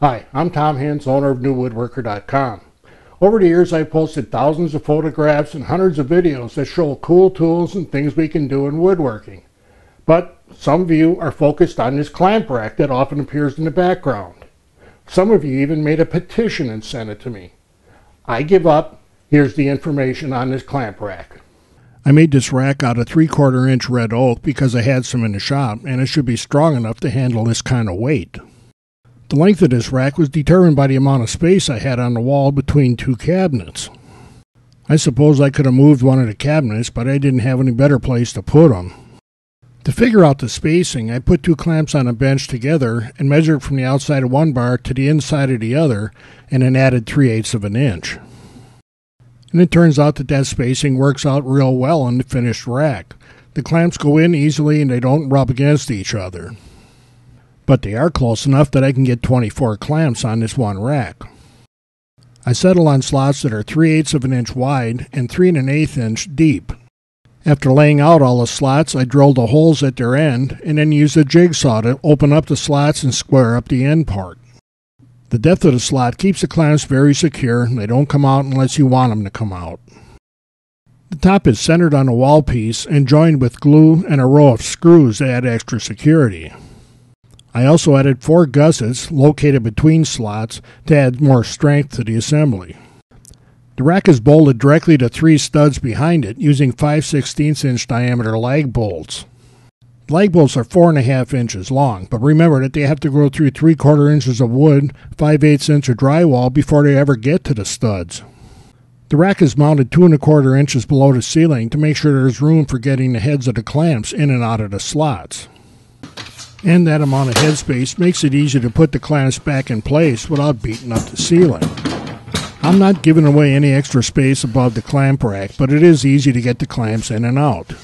Hi, I'm Tom Hens, owner of NewWoodworker.com. Over the years, I've posted thousands of photographs and hundreds of videos that show cool tools and things we can do in woodworking. But some of you are focused on this clamp rack that often appears in the background. Some of you even made a petition and sent it to me. I give up. Here's the information on this clamp rack. I made this rack out of 3/4 inch red oak because I had some in the shop, and it should be strong enough to handle this kind of weight. The length of this rack was determined by the amount of space I had on the wall between two cabinets. I suppose I could have moved one of the cabinets, but I didn't have any better place to put them. To figure out the spacing, I put two clamps on a bench together and measured from the outside of one bar to the inside of the other, and then added 3/8 of an inch. And it turns out that spacing works out real well in the finished rack. The clamps go in easily and they don't rub against each other. But they are close enough that I can get 24 clamps on this one rack. I settle on slots that are 3/8 of an inch wide and 3 1/8 inch deep. After laying out all the slots, I drilled the holes at their end and then used a jigsaw to open up the slots and square up the end part. The depth of the slot keeps the clamps very secure, and they don't come out unless you want them to come out. The top is centered on the wall piece and joined with glue and a row of screws to add extra security. I also added 4 gussets located between slots to add more strength to the assembly. The rack is bolted directly to 3 studs behind it using 5/16 inch diameter lag bolts. Lag bolts are 4 1/2 inches long, but remember that they have to go through 3/4 inches of wood, 5/8 inch of drywall before they ever get to the studs. The rack is mounted 2 1/4 inches below the ceiling to make sure there's room for getting the heads of the clamps in and out of the slots. And that amount of headspace makes it easy to put the clamps back in place without beating up the ceiling. I'm not giving away any extra space above the clamp rack, but it is easy to get the clamps in and out.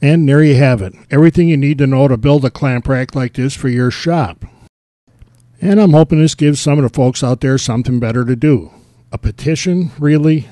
And there you have it, everything you need to know to build a clamp rack like this for your shop. And I'm hoping this gives some of the folks out there something better to do. A petition? Really?